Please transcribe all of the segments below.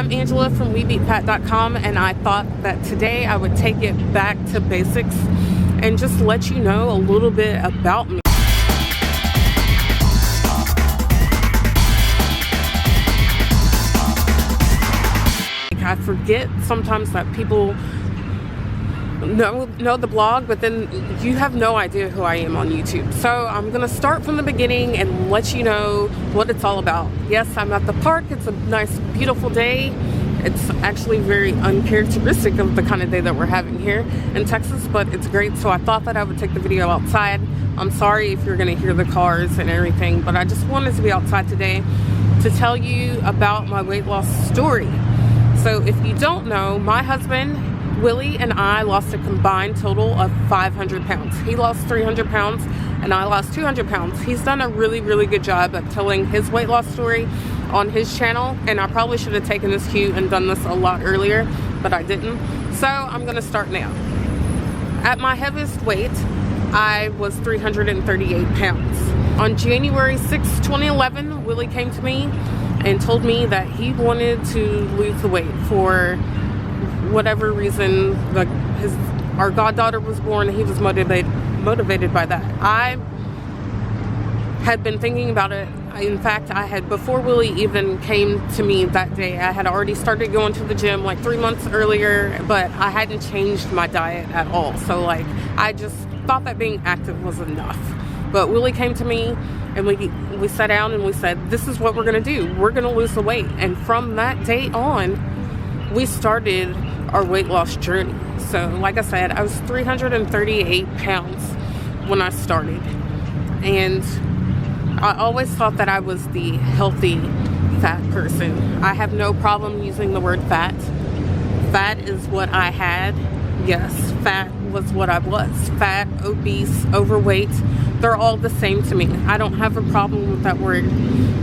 I'm Angela from WeBeatFat.com, and I thought that today I would take it back to basics and just let you know a little bit about me. I forget sometimes that people know the blog, but then you have no idea who I am on YouTube. So I'm gonna start from the beginning and let you know what it's all about. Yes, I'm at the park. It's a nice, beautiful day. It's actually very uncharacteristic of the kind of day that we're having here in Texas, but it's great. So I thought that I would take the video outside. I'm sorry if you're gonna hear the cars and everything, but I just wanted to be outside today to tell you about my weight loss story. So if you don't know, my husband Willie and I lost a combined total of 500 pounds. He lost 300 pounds and I lost 200 pounds. He's done a really, really good job of telling his weight loss story on his channel, and I probably should have taken this cue and done this a lot earlier, but I didn't. So I'm gonna start now. At my heaviest weight, I was 338 pounds. On January 6, 2011, Willie came to me and told me that he wanted to lose the weight for whatever reason. Our goddaughter was born, and he was motivated by that. I had been thinking about it. In fact, I had, before Willie even came to me that day, I had already started going to the gym like 3 months earlier, but I hadn't changed my diet at all. So like, I just thought that being active was enough. But Willie came to me and we sat down and we said, this is what we're gonna do. We're gonna lose the weight. And from that day on, we started our weight loss journey. So like I said, I was 338 pounds when I started. And I always thought that I was the healthy fat person. I have no problem using the word fat. Fat is what I had. Yes, fat was what I was. Fat, obese, overweight, they're all the same to me. I don't have a problem with that word,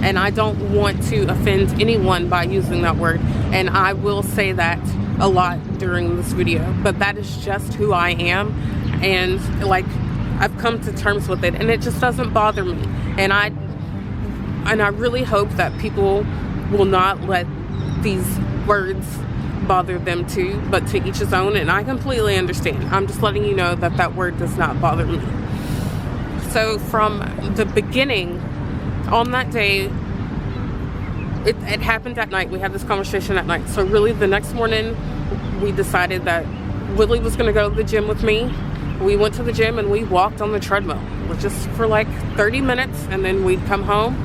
and I don't want to offend anyone by using that word. And I will say that a lot during this video, but that is just who I am. And like, I've come to terms with it, and it just doesn't bother me. And I really hope that people will not let these words bother them too, but to each his own. And I completely understand. I'm just letting you know that that word does not bother me. So from the beginning, on that day, it happened at night. We had this conversation at night. So really the next morning, we decided that Willie was gonna go to the gym with me. We went to the gym and we walked on the treadmill just for like 30 minutes, and then we'd come home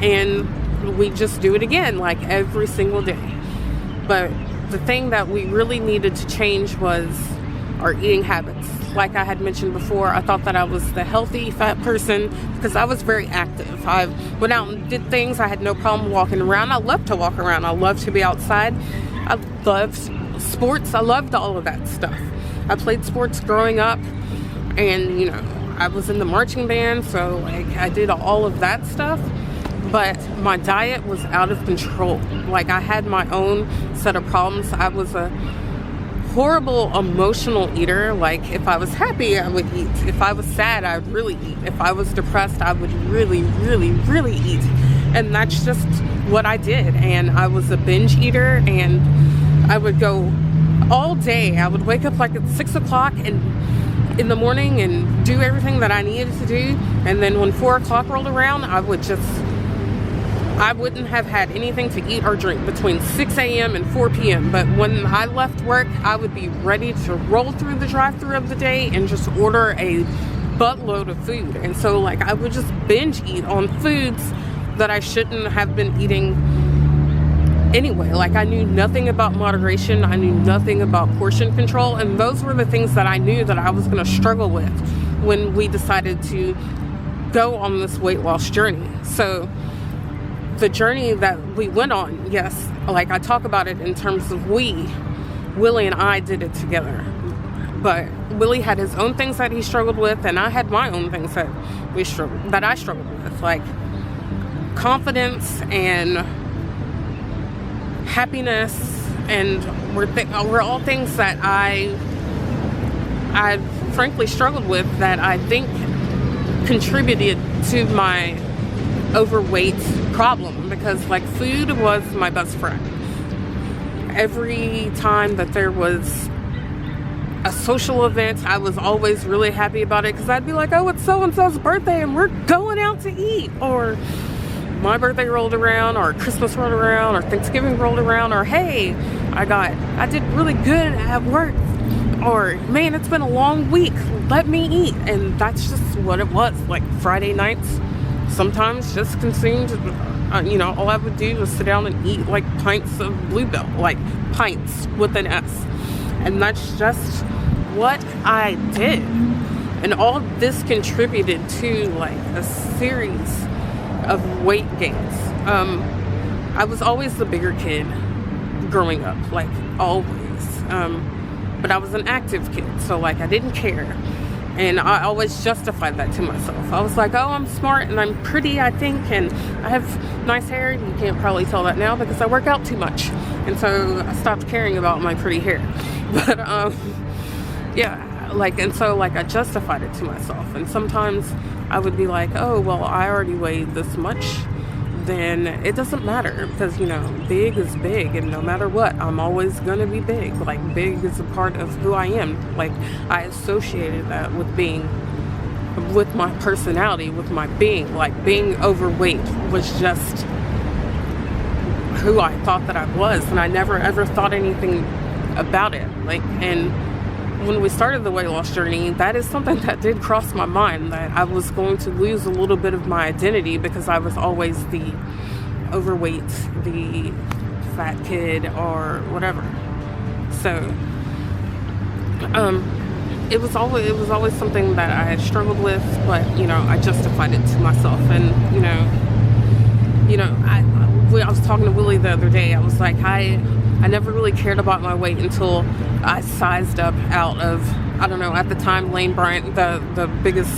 and we'd just do it again, like every single day. But the thing that we really needed to change was our eating habits. Like I had mentioned before, I thought that I was the healthy fat person because I was very active. I went out and did things. I had no problem walking around. I love to walk around. I love to be outside. I loved sports. I loved all of that stuff. I played sports growing up, and you know, I was in the marching band, so like I did all of that stuff. But my diet was out of control. Like I had my own set of problems. I was a horrible emotional eater. Like if I was happy, I would eat. If I was sad, I would really eat. If I was depressed, I would really, really, really eat. And that's just what I did. And I was a binge eater, and I would go all day. I would wake up like at 6 o'clock in the morning and do everything that I needed to do. And then when 4 o'clock rolled around, I wouldn't have had anything to eat or drink between 6 a.m. and 4 p.m. But when I left work, I would be ready to roll through the drive-thru of the day and just order a buttload of food. And so like I would just binge eat on foods that I shouldn't have been eating anyway. Like I knew nothing about moderation. I knew nothing about portion control. And those were the things that I knew that I was going to struggle with when we decided to go on this weight loss journey. So the journey that we went on, yes, like I talk about it in terms of Willie and I did it together. But Willie had his own things that he struggled with, and I had my own things that I struggled with, like confidence and happiness, and we're all things that I frankly struggled with, that I think contributed to my overweight problem, because like food was my best friend. every time that there was a social event, I was always really happy about it, because I'd be like, oh, it's so-and-so's birthday and we're going out to eat, or my birthday rolled around, or Christmas rolled around, or Thanksgiving rolled around, or hey, I did really good at work, or man, it's been a long week, let me eat. And that's just what it was. Like Friday nights sometimes just consumed, all I would do was sit down and eat like pints of Bluebell, like pints with an S. And that's just what I did. And all this contributed to like a series of weight gains. I was always the bigger kid growing up, like always. But I was an active kid, so like I didn't care. And I always justified that to myself. I was like, oh, I'm smart and I'm pretty, I think, and I have nice hair. You can't probably tell that now because I work out too much. And so I stopped caring about my pretty hair. But I justified it to myself. And sometimes I would be like, oh, well, I already weighed this much. Then it doesn't matter, because big is big, and no matter what, I'm always gonna be big. Like, big is a part of who I am. Like, I associated that with my personality, with my being. Like, being overweight was just who I thought that I was, and I never ever thought anything about it. Like, and when we started the weight loss journey, that is something that did cross my mind, that I was going to lose a little bit of my identity, because I was always the overweight, the fat kid, or whatever. So it was always something that I had struggled with, but I justified it to myself. And I was talking to Willie the other day. I was like, I never really cared about my weight until I sized up out of, I don't know, at the time, Lane Bryant, the biggest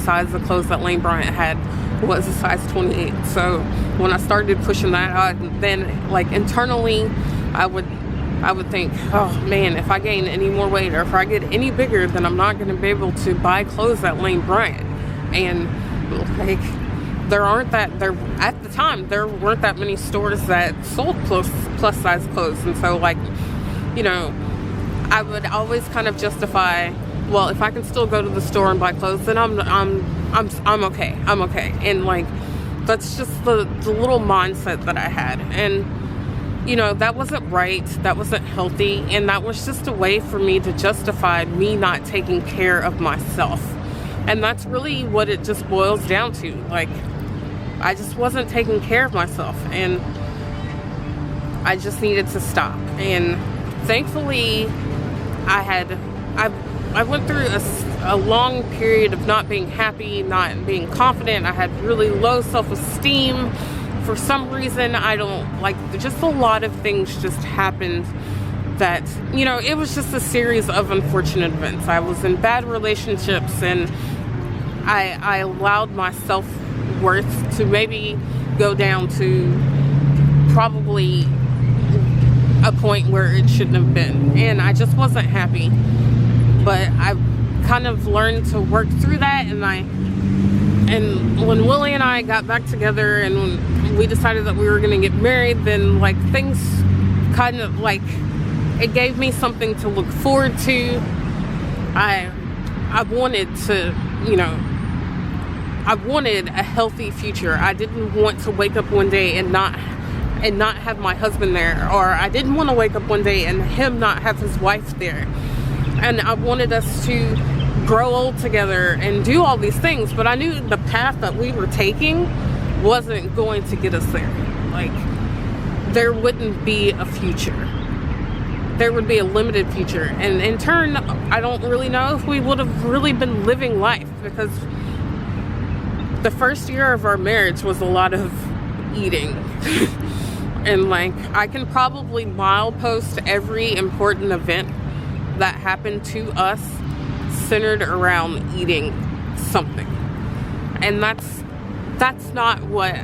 size of clothes that Lane Bryant had was a size 28. So when I started pushing that out, then like internally, I would think, oh man, if I gain any more weight, or if I get any bigger, then I'm not going to be able to buy clothes at Lane Bryant. And like, at the time, there weren't that many stores that sold plus size clothes. And so like, I would always kind of justify, well, if I can still go to the store and buy clothes, then I'm okay. I'm okay. And like, that's just the little mindset that I had. And that wasn't right, that wasn't healthy, and that was just a way for me to justify me not taking care of myself. And that's really what it just boils down to. Like, I just wasn't taking care of myself, and I just needed to stop. And thankfully, I went through a long period of not being happy, not being confident. I had really low self-esteem. For some reason, just a lot of things just happened that, it was just a series of unfortunate events. I was in bad relationships, and I allowed my self-worth to maybe go down to probably a point where it shouldn't have been. And I just wasn't happy. But I kind of learned to work through that, and when Willie and I got back together and when we decided that we were going to get married, then like things kind of like, it gave me something to look forward to. I wanted to, I wanted a healthy future. I didn't want to wake up one day and not have my husband there, or I didn't want to wake up one day and him not have his wife there. And I wanted us to grow old together and do all these things, but I knew the path that we were taking wasn't going to get us there. Like, there wouldn't be a future. There would be a limited future. And in turn, I don't really know if we would have really been living life, because the first year of our marriage was a lot of eating. And like, I can probably milepost every important event that happened to us centered around eating something. And that's not what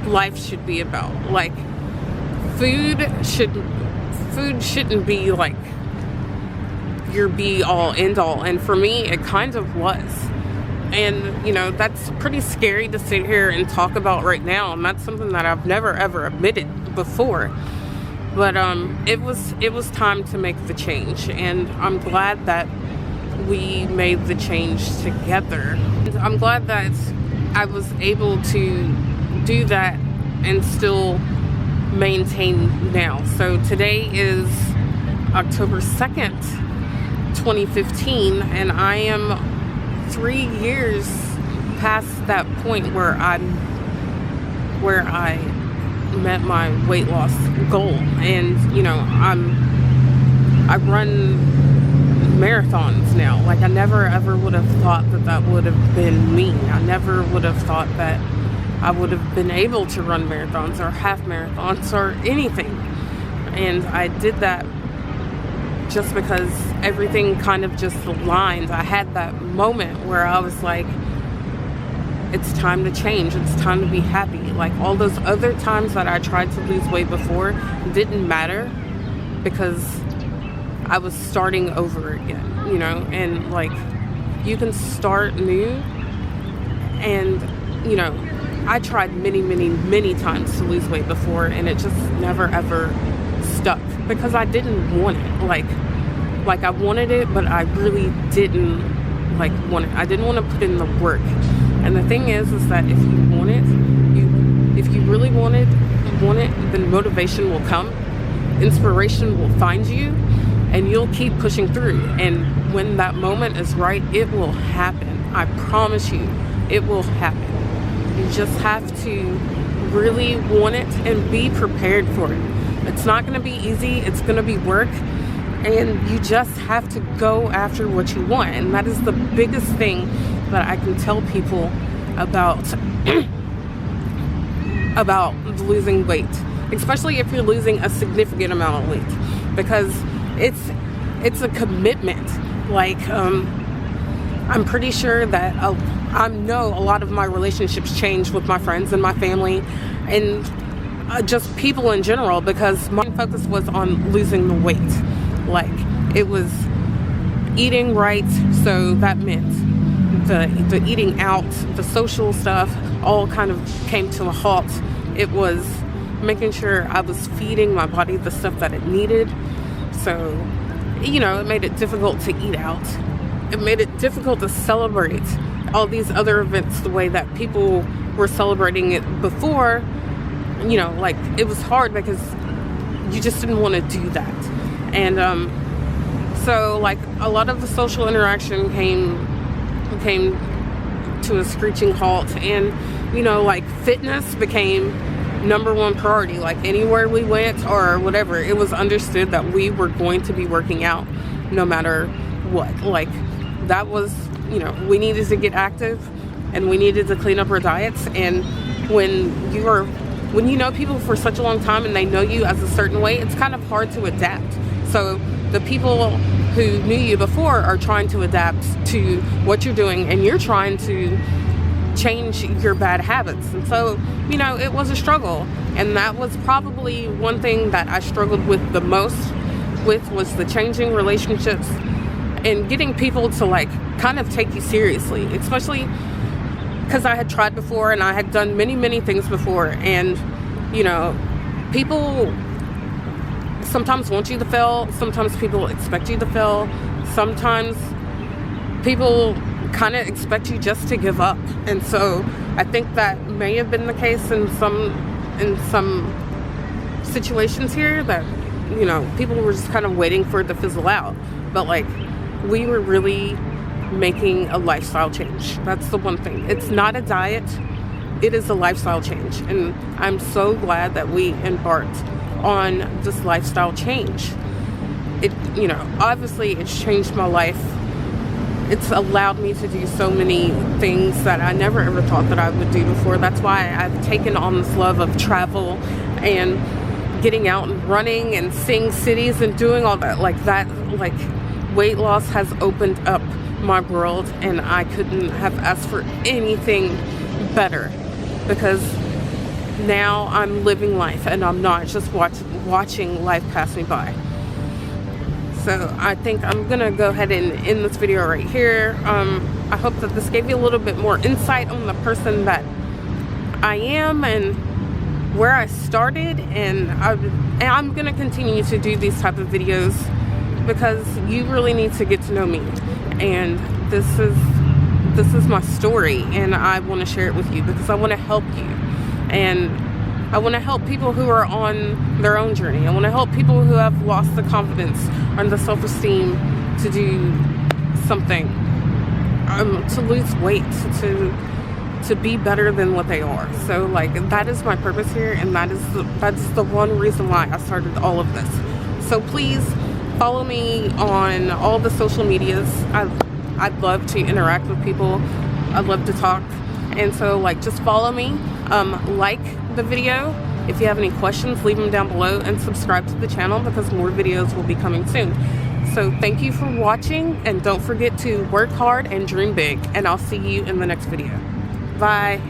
life should be about. Like, food shouldn't be like your be all end all. And for me, it kind of was. And that's pretty scary to sit here and talk about right now. And that's something that I've never ever admitted before. But it was time to make the change, and I'm glad that we made the change together. And I'm glad that I was able to do that and still maintain now. So today is October 2nd, 2015, and I am 3 years past that point where I met my weight loss goal. And you know, I run marathons now. Like, I never ever would have thought that would have been me. I never would have thought that I would have been able to run marathons or half marathons or anything. And I did that just because everything kind of just aligned. I had that moment where I was like, it's time to change. It's time to be happy. Like, all those other times that I tried to lose weight before didn't matter because I was starting over again, you know. And like, you can start new. And you know, I tried many times to lose weight before, and it just never ever stuck because I didn't want it. Like I wanted it, but I really didn't want it. I didn't want to put in the work. And the thing is that if you want it, if you really want it, then motivation will come, inspiration will find you, and you'll keep pushing through. And when that moment is right, it will happen. I promise you, it will happen. You just have to really want it and be prepared for it. It's not going to be easy. It's going to be work. And you just have to go after what you want. And that is the biggest thing that I can tell people about about losing weight, especially if you're losing a significant amount of weight, because it's a commitment. Like, I'm pretty sure that I know a lot of my relationships changed with my friends and my family and just people in general, because my focus was on losing the weight. Like, it was eating right, so that meant the eating out, the social stuff all kind of came to a halt. It was making sure I was feeding my body the stuff that it needed. So, you know, it made it difficult to eat out. It made it difficult to celebrate all these other events the way that people were celebrating it before. You know, like, it was hard because you just didn't want to do that. And so, like, a lot of the social interaction came to a screeching halt. And, you know, like, fitness became #1 priority. Like, anywhere we went or whatever, it was understood that we were going to be working out no matter what. Like, that was, you know, we needed to get active and we needed to clean up our diets. And when you know people for such a long time and they know you as a certain way, it's kind of hard to adapt. So the people who knew you before are trying to adapt to what you're doing, and you're trying to change your bad habits. And so, you know, it was a struggle. And that was probably one thing that I struggled with the most was the changing relationships and getting people to, like, kind of take you seriously, especially because I had tried before and I had done many things before. And, you know, people sometimes want you to fail. Sometimes people expect you to fail. Sometimes people kind of expect you just to give up. And so I think that may have been the case in some situations here, that, you know, people were just kind of waiting for it to fizzle out. But, like, we were really making a lifestyle change. That's the one thing. It's not a diet. It is a lifestyle change. And I'm so glad that we embarked on this lifestyle change. It, you know, obviously it's changed my life. It's allowed me to do so many things that I never ever thought that I would do before. That's why I've taken on this love of travel and getting out and running and seeing cities and doing all that. Like, weight loss has opened up my world, and I couldn't have asked for anything better, because now I'm living life and I'm not just watching life pass me by. So I think I'm gonna go ahead and end this video right here. I hope that this gave you a little bit more insight on the person that I am, and where I started, and I'm gonna continue to do these type of videos because you really need to get to know me, and this is my story, and I want to share it with you because I want to help you, and I want to help people who are on their own journey. I want to help people who have lost the confidence and the self-esteem to do something, to lose weight, to be better than what they are. So like, that is my purpose here, and that's the one reason why I started all of this. So please follow me on all the social medias. I'd love to interact with people. I'd love to talk. And so like, just follow me, like the video. If you have any questions, leave them down below, and subscribe to the channel because more videos will be coming soon. So thank you for watching, and don't forget to work hard and dream big, and I'll see you in the next video. Bye.